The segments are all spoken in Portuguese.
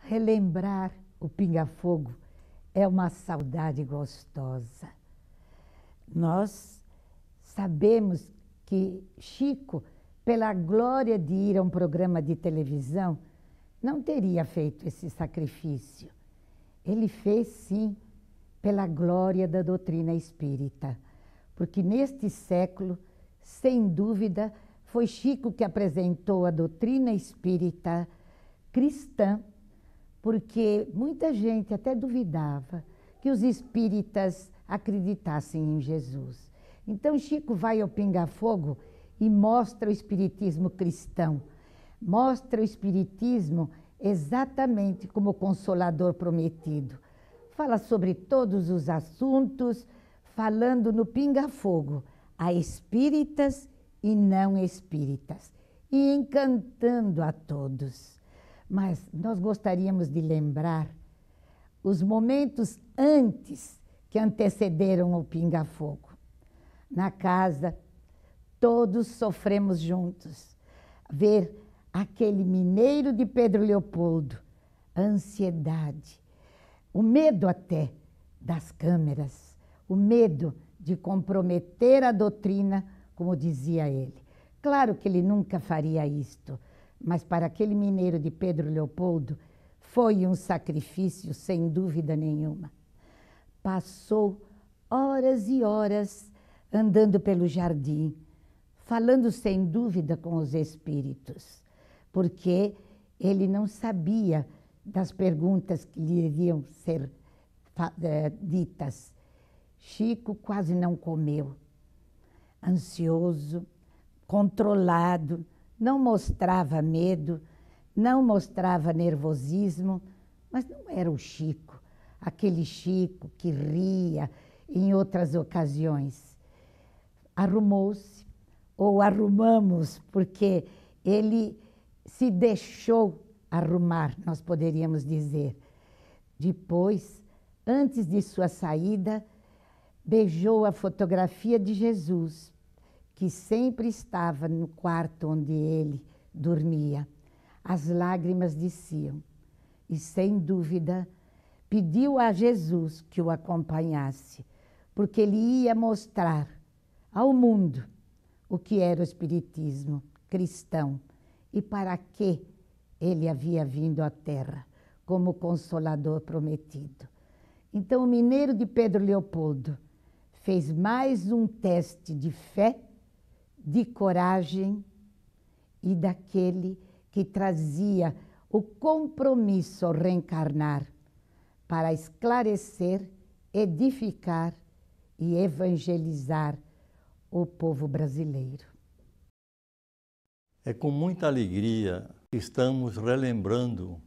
Relembrar o pinga-fogo é uma saudade gostosa. Nós sabemos que Chico, pela glória de ir a um programa de televisão, não teria feito esse sacrifício. Ele fez, sim, pela glória da doutrina espírita, porque neste século, sem dúvida, foi Chico que apresentou a doutrina espírita cristã, porque muita gente até duvidava que os espíritas acreditassem em Jesus. Então Chico vai ao pinga-fogo e mostra o espiritismo cristão, mostra o espiritismo exatamente como o Consolador prometido. Fala sobre todos os assuntos, falando no pinga-fogo a espíritas e não espíritas, e encantando a todos. Mas nós gostaríamos de lembrar os momentos antes que antecederam o pinga-fogo. Na casa, todos sofremos juntos. Ver aquele mineiro de Pedro Leopoldo, a ansiedade, o medo até das câmeras, o medo de comprometer a doutrina, como dizia ele. Claro que ele nunca faria isto, mas para aquele mineiro de Pedro Leopoldo foi um sacrifício, sem dúvida nenhuma. Passou horas e horas andando pelo jardim, falando sem dúvida com os espíritos, porque ele não sabia das perguntas que lhe iriam ser ditas. Chico quase não comeu, ansioso, controlado, não mostrava medo, não mostrava nervosismo, mas não era o Chico, aquele Chico que ria em outras ocasiões. Arrumou-se, ou arrumamos, porque ele se deixou arrumar, nós poderíamos dizer. Depois, antes de sua saída, beijou a fotografia de Jesus, que sempre estava no quarto onde ele dormia. As lágrimas desciam e, sem dúvida, pediu a Jesus que o acompanhasse, porque ele ia mostrar ao mundo o que era o espiritismo cristão e para que ele havia vindo à Terra como Consolador prometido. Então, o mineiro de Pedro Leopoldo fez mais um teste de fé, de coragem e daquele que trazia o compromisso ao reencarnar para esclarecer, edificar e evangelizar o povo brasileiro. É com muita alegria que estamos relembrando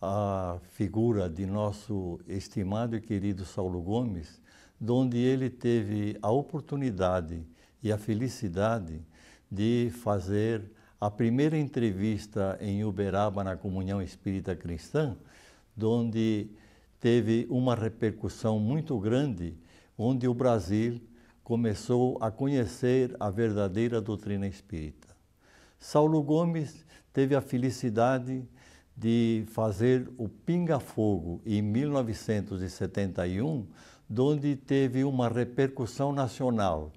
a figura de nosso estimado e querido Saulo Gomes, onde ele teve a oportunidade e a felicidade de fazer a primeira entrevista em Uberaba, na Comunhão Espírita Cristã, onde teve uma repercussão muito grande, onde o Brasil começou a conhecer a verdadeira doutrina espírita. Saulo Gomes teve a felicidade de fazer o Pinga-Fogo em 1971, onde teve uma repercussão nacional,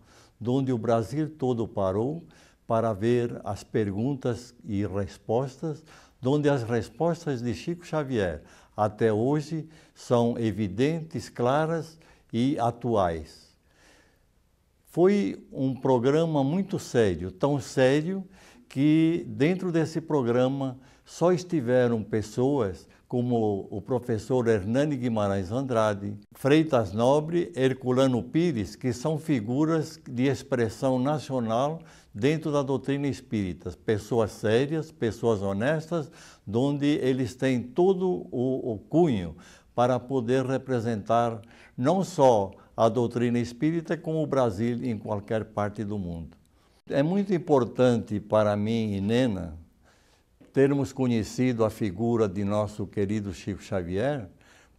onde o Brasil todo parou para ver as perguntas e respostas, onde as respostas de Chico Xavier até hoje são evidentes, claras e atuais. Foi um programa muito sério, tão sério que dentro desse programa só estiveram pessoas como o professor Hernani Guimarães Andrade, Freitas Nobre, Herculano Pires, que são figuras de expressão nacional dentro da doutrina espírita. Pessoas sérias, pessoas honestas, onde eles têm todo o cunho para poder representar não só a doutrina espírita, como o Brasil em qualquer parte do mundo. É muito importante para mim e Nena termos conhecido a figura de nosso querido Chico Xavier,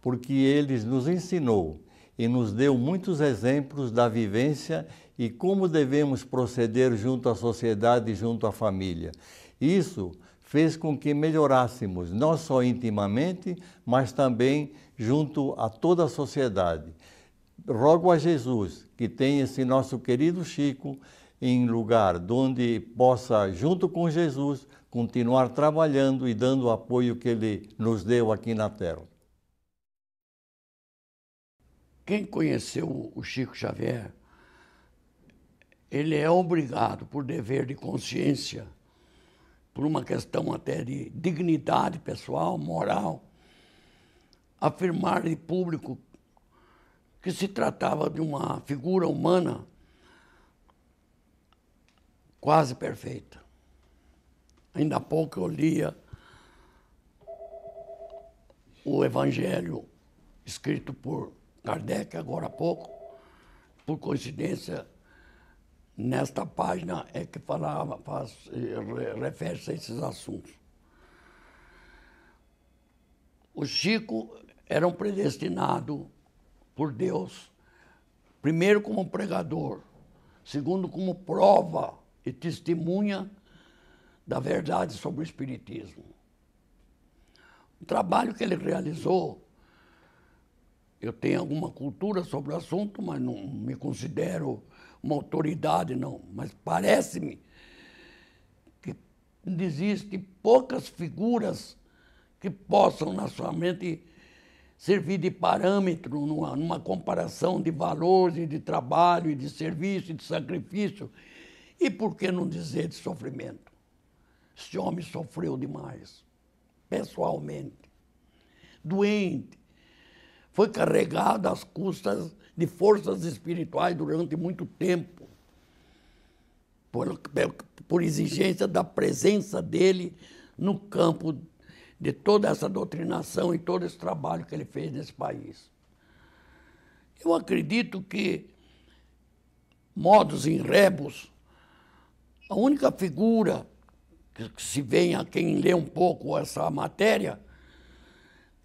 porque ele nos ensinou e nos deu muitos exemplos da vivência e como devemos proceder junto à sociedade e junto à família. Isso fez com que melhorássemos, não só intimamente, mas também junto a toda a sociedade. Rogo a Jesus que tenha esse nosso querido Chico em lugar onde possa, junto com Jesus, continuar trabalhando e dando o apoio que ele nos deu aqui na Terra. Quem conheceu o Chico Xavier, ele é obrigado, por dever de consciência, por uma questão até de dignidade pessoal, moral, afirmar em público que se tratava de uma figura humana quase perfeita. Ainda há pouco eu lia o Evangelho escrito por Kardec, agora há pouco, por coincidência, nesta página é que refere-se a esses assuntos. O Chico era um predestinado por Deus, primeiro como pregador, segundo como prova e testemunha da verdade sobre o Espiritismo. O trabalho que ele realizou, eu tenho alguma cultura sobre o assunto, mas não me considero uma autoridade, não. Mas parece-me que existem poucas figuras que possam, na sua mente, servir de parâmetro numa comparação de valores, e de trabalho, e de serviço, e de sacrifício. E por que não dizer de sofrimento? Esse homem sofreu demais, pessoalmente, doente. Foi carregado às custas de forças espirituais durante muito tempo, por exigência da presença dele no campo de toda essa doutrinação e todo esse trabalho que ele fez nesse país. Eu acredito que, modus in rebus, a única figura que se vem a quem lê um pouco essa matéria,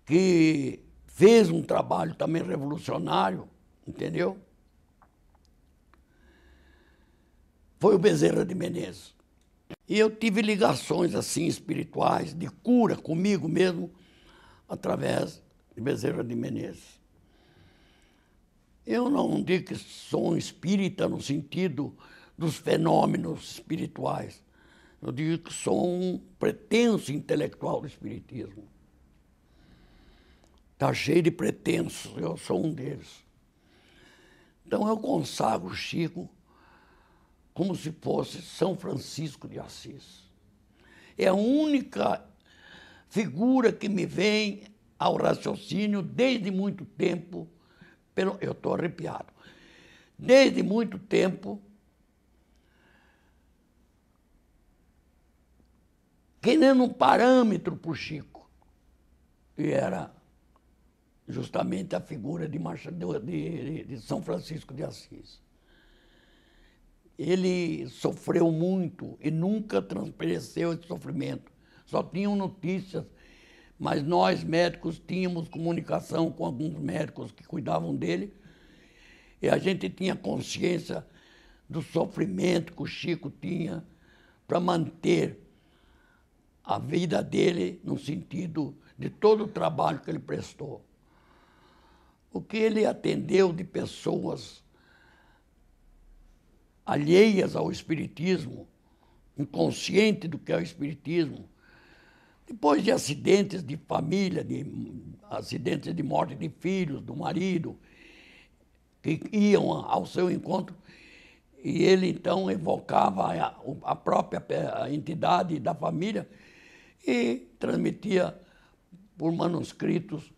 que fez um trabalho também revolucionário, entendeu? Foi o Bezerra de Menezes. E eu tive ligações assim espirituais, de cura comigo mesmo, através de Bezerra de Menezes. Eu não digo que sou um espírita no sentido dos fenômenos espirituais. Eu digo que sou um pretenso intelectual do espiritismo. Está cheio de pretensos, eu sou um deles. Então eu consagro o Chico como se fosse São Francisco de Assis. É a única figura que me vem ao raciocínio desde muito tempo, eu estou arrepiado, desde muito tempo, querendo um parâmetro para o Chico, e era justamente a figura de São Francisco de Assis. Ele sofreu muito e nunca transpareceu esse sofrimento. Só tinham notícias, mas nós, médicos, tínhamos comunicação com alguns médicos que cuidavam dele, e a gente tinha consciência do sofrimento que o Chico tinha para manter a vida dele no sentido de todo o trabalho que ele prestou. O que ele atendeu de pessoas alheias ao espiritismo, inconsciente do que é o espiritismo, depois de acidentes de família, de acidentes de morte de filhos, do marido, que iam ao seu encontro, e ele então evocava a própria entidade da família e transmitia por manuscritos,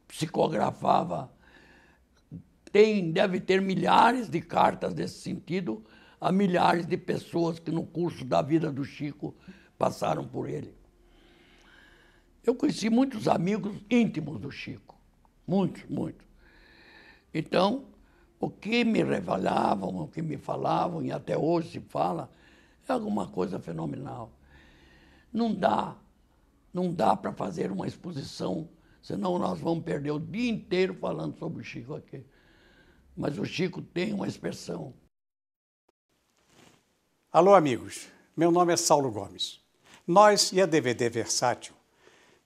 psicografava. Deve ter milhares de cartas nesse sentido a milhares de pessoas que no curso da vida do Chico passaram por ele. Eu conheci muitos amigos íntimos do Chico, muitos, muitos. Então, o que me revelavam, o que me falavam, e até hoje se fala, é alguma coisa fenomenal. Não dá para fazer uma exposição, senão nós vamos perder o dia inteiro falando sobre o Chico aqui. Mas o Chico tem uma expressão. Alô, amigos. Meu nome é Saulo Gomes. Nós e a DVD Versátil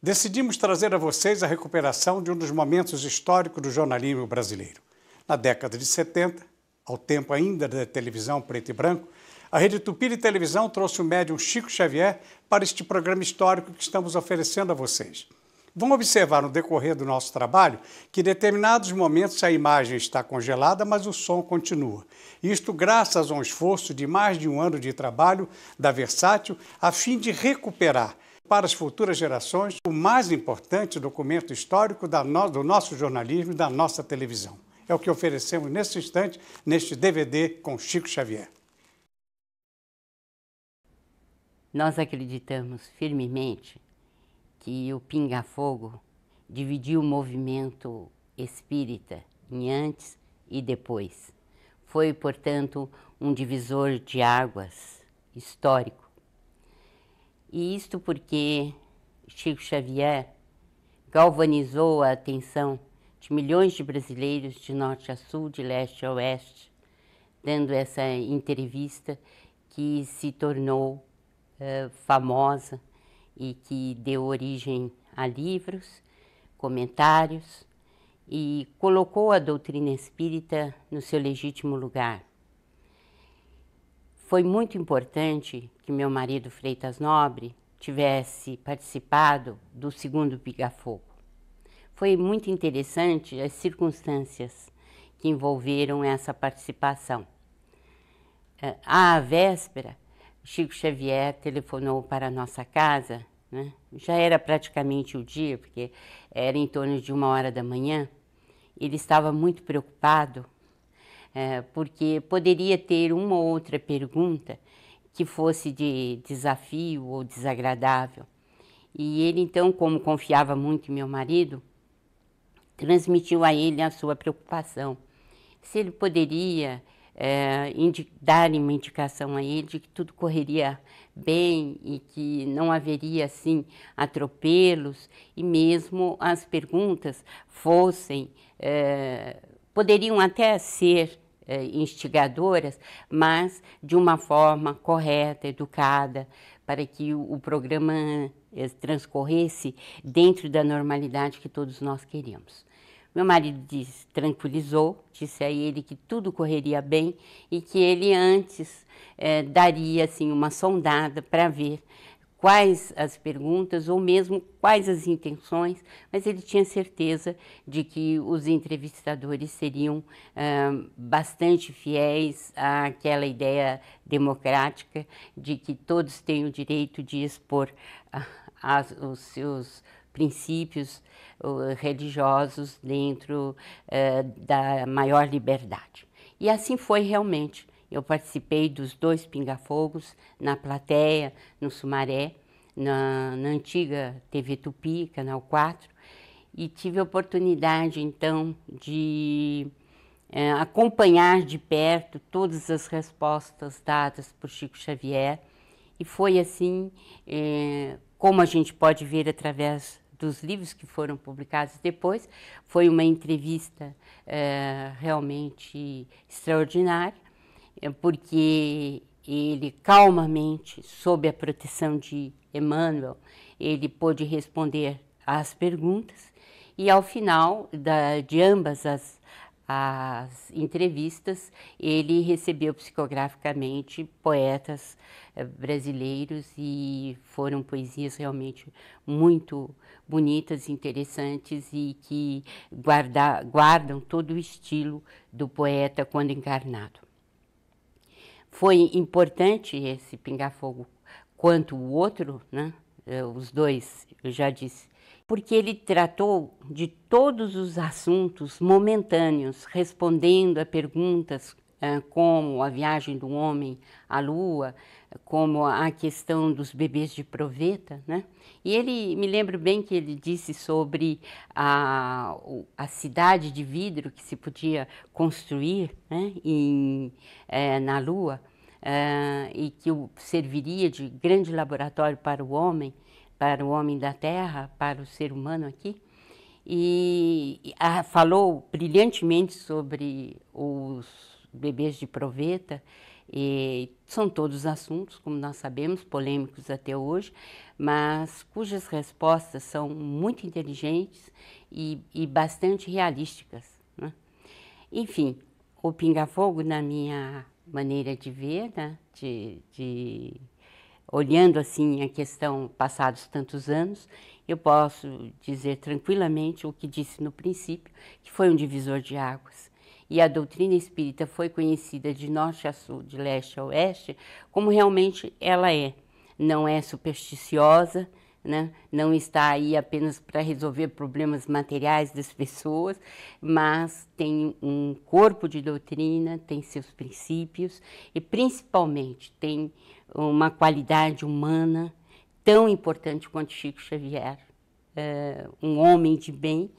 decidimos trazer a vocês a recuperação de um dos momentos históricos do jornalismo brasileiro. Na década de 70, ao tempo ainda da televisão preto e branco, a Rede Tupi de Televisão trouxe o médium Chico Xavier para este programa histórico que estamos oferecendo a vocês. Vão observar no decorrer do nosso trabalho que em determinados momentos a imagem está congelada, mas o som continua. Isto graças a um esforço de mais de um ano de trabalho da Versátil, a fim de recuperar para as futuras gerações o mais importante documento histórico do nosso jornalismo e da nossa televisão. É o que oferecemos nesse instante, neste DVD com Chico Xavier. Nós acreditamos firmemente que o Pinga Fogo dividiu o movimento espírita em antes e depois. Foi, portanto, um divisor de águas histórico. E isto porque Chico Xavier galvanizou a atenção de milhões de brasileiros de norte a sul, de leste a oeste, dando essa entrevista que se tornou famosa e que deu origem a livros, comentários e colocou a doutrina espírita no seu legítimo lugar. Foi muito importante que meu marido Freitas Nobre tivesse participado do segundo Pinga Fogo. Foi muito interessante as circunstâncias que envolveram essa participação. À véspera, Chico Xavier telefonou para a nossa casa, né? Já era praticamente o dia, porque era em torno de 1h da manhã. Ele estava muito preocupado, porque poderia ter uma ou outra pergunta que fosse de desafio ou desagradável. E ele, então, como confiava muito em meu marido, transmitiu a ele a sua preocupação. Se ele poderia dar uma indicação a ele de que tudo correria bem e que não haveria, assim, atropelos e mesmo as perguntas poderiam até ser instigadoras, mas de uma forma correta, educada, para que o programa transcorresse dentro da normalidade que todos nós queríamos. Meu marido tranquilizou, disse a ele que tudo correria bem e que ele antes daria assim, uma sondada para ver quais as perguntas ou mesmo quais as intenções, mas ele tinha certeza de que os entrevistadores seriam bastante fiéis àquela ideia democrática de que todos têm o direito de expor os seus princípios religiosos dentro da maior liberdade. E assim foi realmente. Eu participei dos 2 Pinga-Fogos na plateia, no Sumaré, na antiga TV Tupi, Canal 4, e tive a oportunidade, então, de acompanhar de perto todas as respostas dadas por Chico Xavier, e foi assim, como a gente pode ver através dos livros que foram publicados depois, foi uma entrevista realmente extraordinária, porque ele calmamente, sob a proteção de Emmanuel, ele pôde responder às perguntas e ao final de ambas as entrevistas, ele recebeu psicograficamente poetas brasileiros e foram poesias realmente muito bonitas, interessantes e que guardam todo o estilo do poeta quando encarnado. Foi importante esse Pinga Fogo quanto o outro, né? Os 2, eu já disse, porque ele tratou de todos os assuntos momentâneos, respondendo a perguntas como a viagem do homem à Lua, como a questão dos bebês de proveta, né? E ele, me lembro bem que ele disse sobre a cidade de vidro que se podia construir, né, na Lua, e que serviria de grande laboratório para o homem da Terra, para o ser humano aqui. E falou brilhantemente sobre os bebês de proveta E são todos assuntos, como nós sabemos, polêmicos até hoje, mas cujas respostas são muito inteligentes e bastante realísticas, né? Enfim, o Pinga Fogo, na minha maneira de ver, né, olhando assim a questão passados tantos anos, eu posso dizer tranquilamente o que disse no princípio, que foi um divisor de águas. E a doutrina espírita foi conhecida de norte a sul, de leste a oeste, como realmente ela é. Não é supersticiosa, né? Não está aí apenas para resolver problemas materiais das pessoas, mas tem um corpo de doutrina, tem seus princípios e, principalmente, tem uma qualidade humana tão importante quanto Chico Xavier, um homem de bem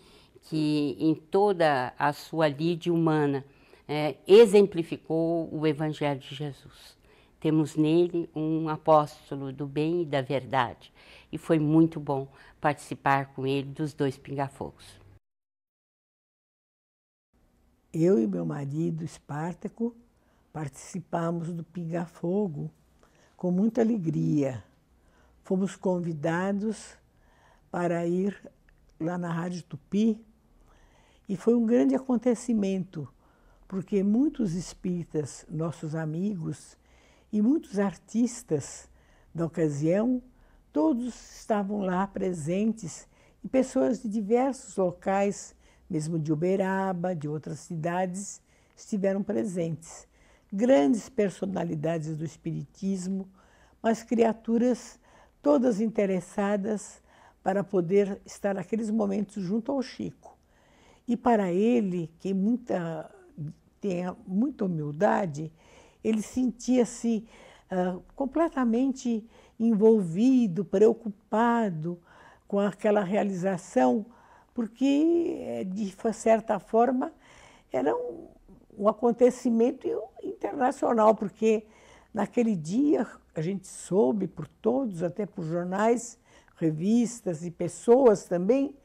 que, em toda a sua lide humana, exemplificou o Evangelho de Jesus. Temos nele um apóstolo do bem e da verdade. E foi muito bom participar com ele dos 2 Pinga-Fogos. Eu e meu marido, Espartaco, participamos do Pinga Fogo com muita alegria. Fomos convidados para ir lá na Rádio Tupi e foi um grande acontecimento, porque muitos espíritas, nossos amigos, e muitos artistas da ocasião, todos estavam lá presentes e pessoas de diversos locais, mesmo de Uberaba, de outras cidades, estiveram presentes. Grandes personalidades do espiritismo, mas criaturas todas interessadas para poder estar naqueles momentos junto ao Chico. E para ele, que tem muita humildade, ele sentia-se completamente envolvido, preocupado com aquela realização, porque, de certa forma, era um acontecimento internacional, porque naquele dia a gente soube por todos, até por jornais, revistas e pessoas também,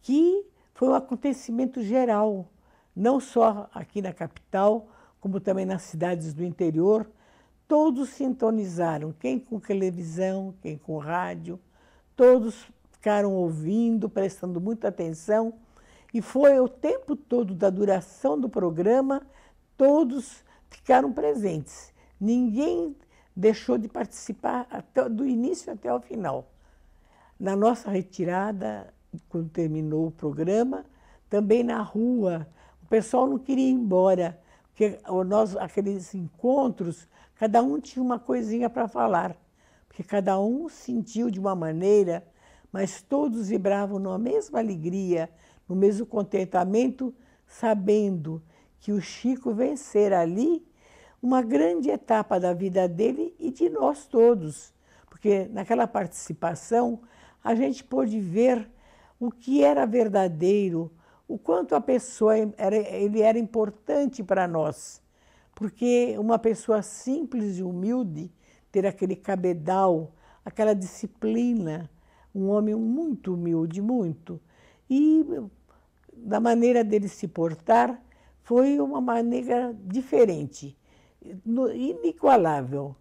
que foi um acontecimento geral, não só aqui na capital, como também nas cidades do interior. Todos sintonizaram, quem com televisão, quem com rádio, todos ficaram ouvindo, prestando muita atenção, e foi o tempo todo da duração do programa, todos ficaram presentes. Ninguém deixou de participar do início até o final. Na nossa retirada, quando terminou o programa, também na rua, o pessoal não queria ir embora, porque aqueles encontros, cada um tinha uma coisinha para falar, porque cada um sentiu de uma maneira, mas todos vibravam na mesma alegria, no mesmo contentamento, sabendo que o Chico vencera ali uma grande etapa da vida dele e de nós todos, porque naquela participação a gente pôde ver o que era verdadeiro, o quanto a pessoa ele era importante para nós, porque uma pessoa simples e humilde, ter aquele cabedal, aquela disciplina, um homem muito humilde, muito, e da maneira dele se portar foi uma maneira diferente, inigualável.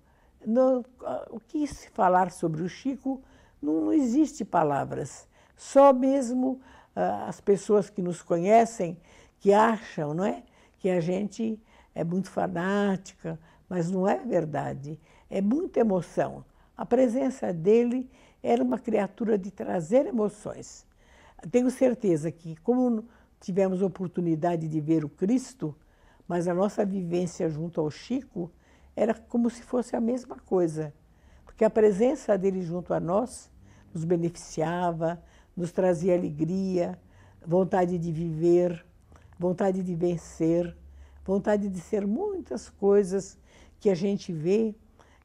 O que se falar sobre o Chico, não existe palavras, só mesmo as pessoas que nos conhecem, que acham, não é, que a gente é muito fanática, mas não é verdade, é muita emoção. A presença dele era uma criatura de trazer emoções. Tenho certeza que, como tivemos a oportunidade de ver o Cristo, mas a nossa vivência junto ao Chico era como se fosse a mesma coisa, porque a presença dele junto a nós nos beneficiava, nos trazia alegria, vontade de viver, vontade de vencer, vontade de ser muitas coisas que a gente vê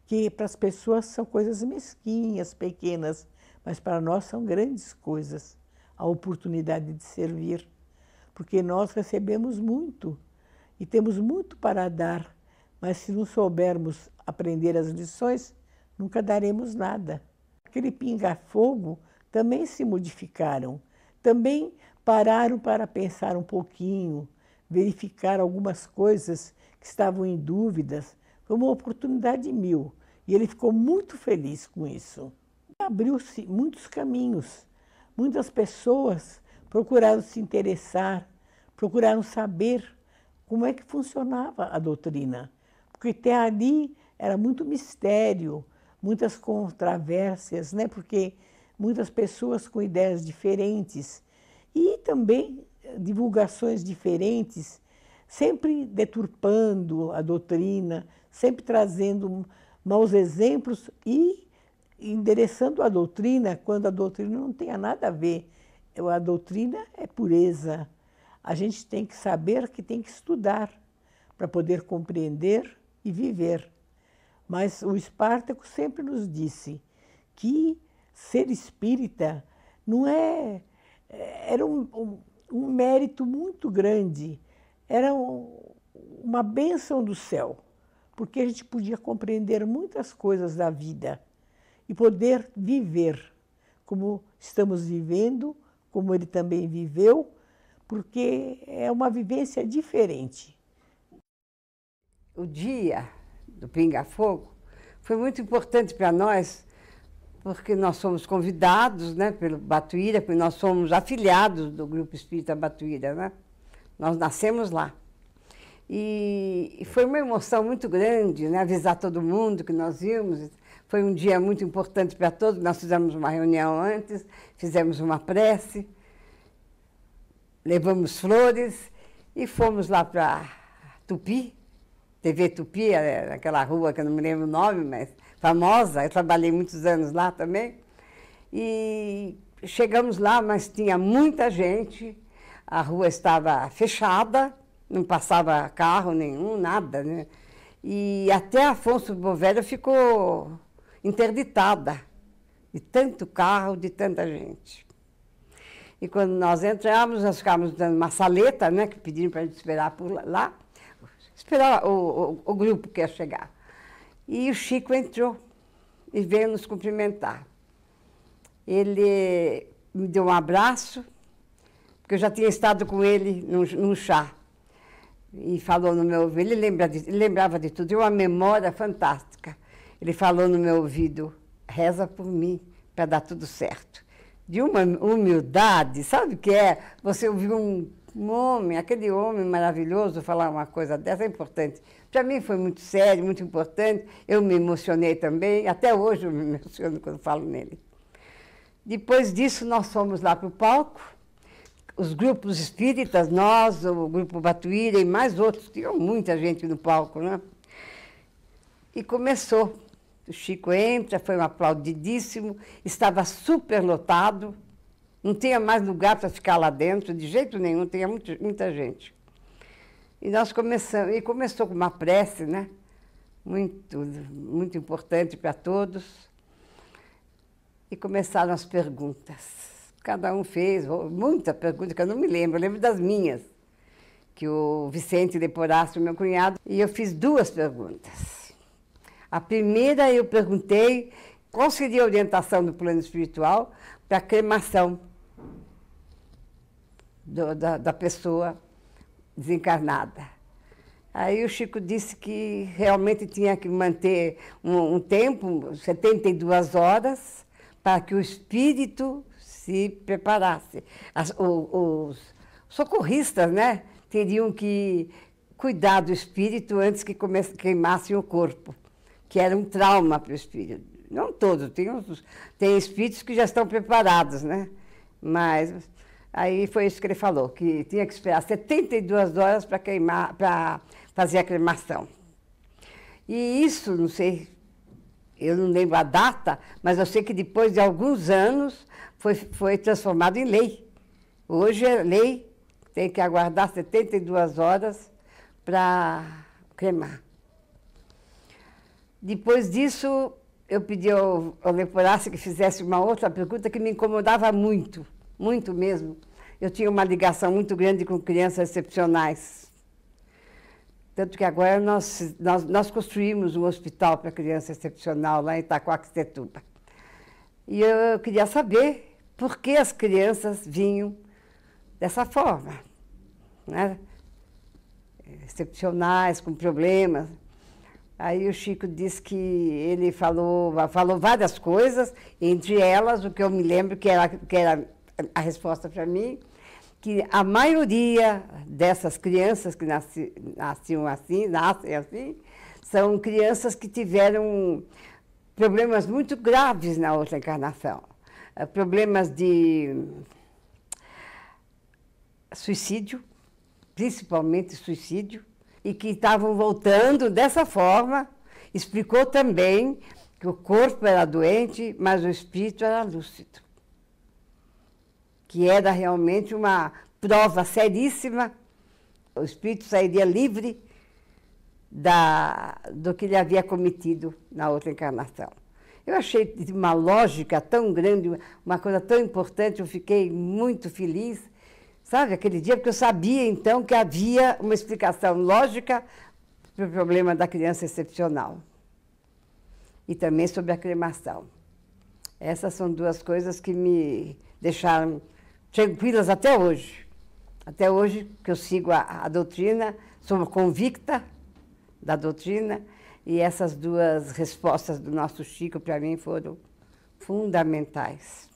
que para as pessoas são coisas mesquinhas, pequenas, mas para nós são grandes coisas, a oportunidade de servir, porque nós recebemos muito e temos muito para dar, mas se não soubermos aprender as lições, nunca daremos nada. Aquele pinga-fogo também se modificaram, também pararam para pensar um pouquinho, verificar algumas coisas que estavam em dúvidas. Foi uma oportunidade mil. E ele ficou muito feliz com isso. Abriu-se muitos caminhos. Muitas pessoas procuraram se interessar, procuraram saber como é que funcionava a doutrina. Porque até ali era muito mistério, muitas controvérsias, né? Porque muitas pessoas com ideias diferentes e também divulgações diferentes, sempre deturpando a doutrina, sempre trazendo maus exemplos e endereçando a doutrina quando a doutrina não tenha nada a ver. A doutrina é pureza. A gente tem que saber que tem que estudar para poder compreender e viver. Mas o Espartaco sempre nos disse que ser espírita não é... Era um mérito muito grande, era uma bênção do céu, porque a gente podia compreender muitas coisas da vida e poder viver como estamos vivendo, como ele também viveu, porque é uma vivência diferente. O dia do Pinga Fogo foi muito importante para nós, porque nós somos convidados, né, pelo Batuíra, porque nós somos afiliados do Grupo Espírita Batuíra, né? Nós nascemos lá. E foi uma emoção muito grande, né, avisar todo mundo que nós íamos. Foi um dia muito importante para todos. Nós fizemos uma reunião antes, fizemos uma prece, levamos flores e fomos lá para Tupi, TV Tupi, naquela rua que eu não me lembro o nome, mas famosa. Eu trabalhei muitos anos lá também. E chegamos lá, mas tinha muita gente, a rua estava fechada, não passava carro nenhum, nada, né? E até Afonso Bovero ficou interditada de tanto carro, de tanta gente. E quando nós entramos, nós ficávamos dando uma saleta, né, que pediram para a gente esperar por lá, esperar o grupo que ia chegar. E o Chico entrou e veio nos cumprimentar. Ele me deu um abraço, porque eu já tinha estado com ele num chá. E falou no meu ouvido, ele lembrava de tudo, tinha uma memória fantástica. Ele falou no meu ouvido, reza por mim, para dar tudo certo. De uma humildade, sabe o que é? Você ouvir um homem, aquele homem maravilhoso falar uma coisa dessa, é importante. Para mim foi muito sério, muito importante, eu me emocionei também, até hoje eu me emociono quando falo nele. Depois disso, nós fomos lá para o palco, os grupos espíritas, nós, o Grupo Batuíra e mais outros, tinham muita gente no palco, né? E começou. O Chico entra, foi um aplaudidíssimo, estava super lotado, não tinha mais lugar para ficar lá dentro, de jeito nenhum, tinha muita gente. E nós começamos, e começou com uma prece, né? Muito importante para todos. E começaram as perguntas. Cada um fez muita pergunta, que eu não me lembro, eu lembro das minhas, que o Vicente Leporassi, meu cunhado, e eu fiz 2 perguntas. A primeira eu perguntei qual seria a orientação do plano espiritual para a cremação da pessoa desencarnada. Aí o Chico disse que realmente tinha que manter um tempo, 72 horas, para que o espírito se preparasse. Os socorristas, né, teriam que cuidar do espírito antes que queimassem o corpo, que era um trauma para o espírito. Não todos, tem espíritos que já estão preparados, né? Mas aí foi isso que ele falou, que tinha que esperar 72 horas para fazer a cremação. E isso, não sei, eu não lembro a data, mas eu sei que depois de alguns anos foi transformado em lei. Hoje é lei, tem que aguardar 72 horas para cremar. Depois disso, eu pedi ao Leporassi que fizesse uma outra pergunta que me incomodava muito, muito mesmo. Eu tinha uma ligação muito grande com crianças excepcionais. Tanto que agora nós construímos um hospital para criança excepcional lá em Itaquaquecetuba. E eu queria saber por que as crianças vinham dessa forma, né? Excepcionais, com problemas. Aí o Chico disse que ele falou várias coisas, entre elas, o que eu me lembro que era a resposta para mim, que a maioria dessas crianças que nascem assim, são crianças que tiveram problemas muito graves na outra encarnação. Problemas de suicídio, principalmente suicídio, e que estavam voltando dessa forma. Explicou também que o corpo era doente, mas o espírito era lúcido. Que era realmente uma prova seríssima. O espírito sairia livre do que ele havia cometido na outra encarnação. Eu achei de uma lógica tão grande, uma coisa tão importante, eu fiquei muito feliz, sabe, aquele dia, porque eu sabia, então, que havia uma explicação lógica para o problema da criança excepcional. E também sobre a cremação. Essas são duas coisas que me deixaram tranquilas até hoje. Até hoje, que eu sigo a doutrina, sou convicta da doutrina, e essas duas respostas do nosso Chico, para mim, foram fundamentais.